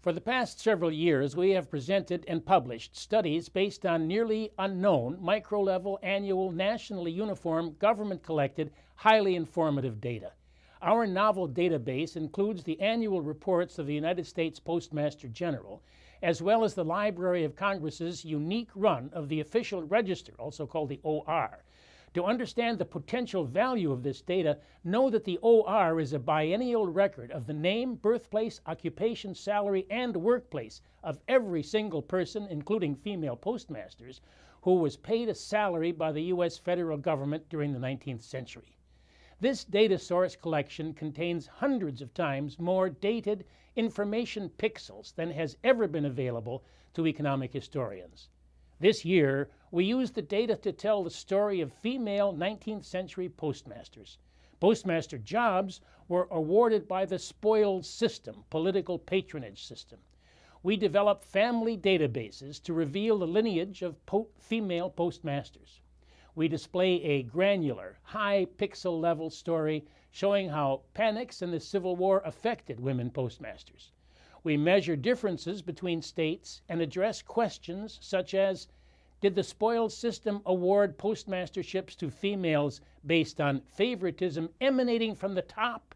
For the past several years, we have presented and published studies based on nearly unknown, micro-level, annual, nationally uniform, government-collected, highly informative data. Our novel database includes the annual reports of the United States Postmaster General, as well as the Library of Congress's unique run of the Official Register, also called the OR. To understand the potential value of this data, know that the OR is a biennial record of the name, birthplace, occupation, salary, and workplace of every single person, including female postmasters, who was paid a salary by the U.S. federal government during the 19th century. This data source collection contains hundreds of times more dated information pixels than has ever been available to economic historians. This year, we used the data to tell the story of female 19th century postmasters. Postmaster jobs were awarded by the spoils system, political patronage system. We developed family databases to reveal the lineage of female postmasters. We display a granular, high pixel level story showing how panics in the Civil War affected women postmasters. We measure differences between states and address questions such as, did the spoils system award postmasterships to females based on favoritism emanating from the top,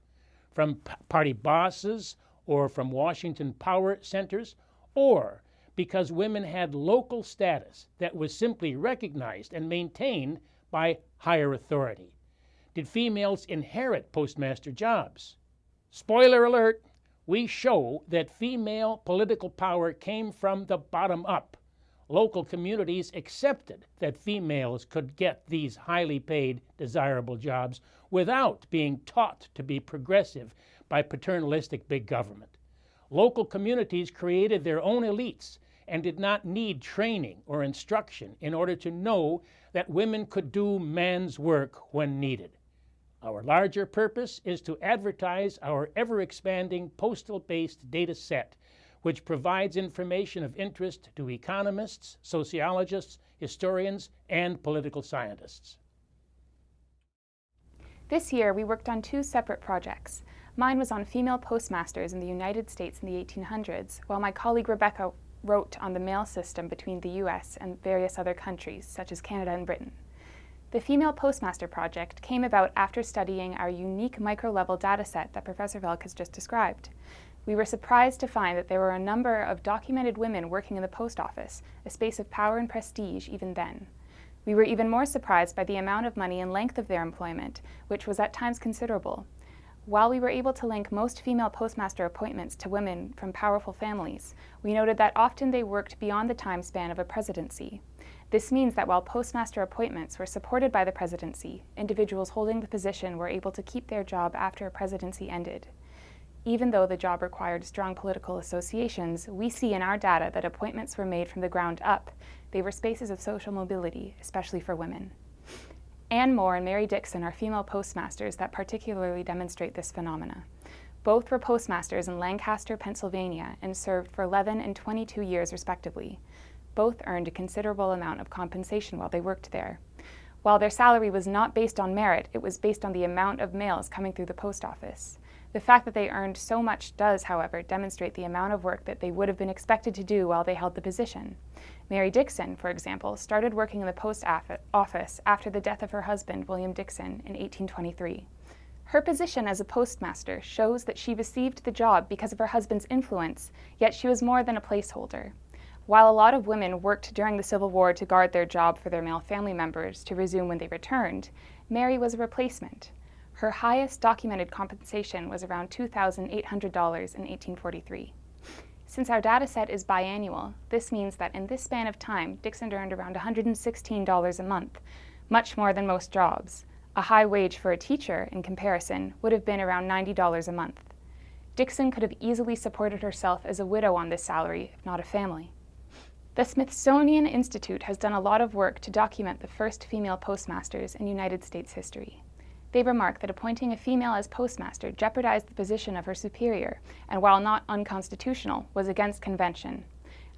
from party bosses, or from Washington power centers, or because women had local status that was simply recognized and maintained by higher authority? Did females inherit postmaster jobs? Spoiler alert, we show that female political power came from the bottom up. Local communities accepted that females could get these highly paid, desirable jobs without being taught to be progressive by paternalistic big government. Local communities created their own elites and did not need training or instruction in order to know that women could do man's work when needed. Our larger purpose is to advertise our ever-expanding postal-based data set, which provides information of interest to economists, sociologists, historians, and political scientists. This year, we worked on two separate projects. Mine was on female postmasters in the United States in the 1800s, while my colleague Rebecca wrote on the mail system between the US and various other countries, such as Canada and Britain. The Female Postmaster Project came about after studying our unique micro-level dataset that Professor Velk has just described. We were surprised to find that there were a number of documented women working in the post office, a space of power and prestige even then. We were even more surprised by the amount of money and length of their employment, which was at times considerable. While we were able to link most female postmaster appointments to women from powerful families, we noted that often they worked beyond the time span of a presidency. This means that while postmaster appointments were supported by the presidency, individuals holding the position were able to keep their job after a presidency ended. Even though the job required strong political associations, we see in our data that appointments were made from the ground up. They were spaces of social mobility, especially for women. Anne Moore and Mary Dixon are female postmasters that particularly demonstrate this phenomena. Both were postmasters in Lancaster, Pennsylvania, and served for 11 and 22 years respectively. Both earned a considerable amount of compensation while they worked there. While their salary was not based on merit, it was based on the amount of mails coming through the post office. The fact that they earned so much does, however, demonstrate the amount of work that they would have been expected to do while they held the position. Mary Dixon, for example, started working in the post office after the death of her husband, William Dixon, in 1823. Her position as a postmaster shows that she received the job because of her husband's influence, yet she was more than a placeholder. While a lot of women worked during the Civil War to guard their job for their male family members to resume when they returned, Mary was a replacement. Her highest documented compensation was around $2,800 in 1843. Since our data set is biannual, this means that in this span of time, Dixon earned around $116 a month, much more than most jobs. A high wage for a teacher, in comparison, would have been around $90 a month. Dixon could have easily supported herself as a widow on this salary, if not a family. The Smithsonian Institute has done a lot of work to document the first female postmasters in United States history. They remark that appointing a female as postmaster jeopardized the position of her superior, and while not unconstitutional, was against convention.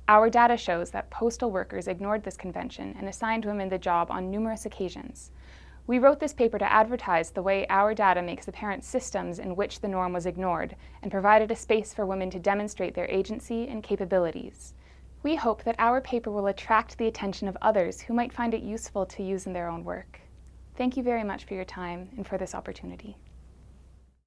Our data shows that postal workers ignored this convention and assigned women the job on numerous occasions. We wrote this paper to advertise the way our data makes apparent systems in which the norm was ignored, and provided a space for women to demonstrate their agency and capabilities. We hope that our paper will attract the attention of others who might find it useful to use in their own work. Thank you very much for your time and for this opportunity.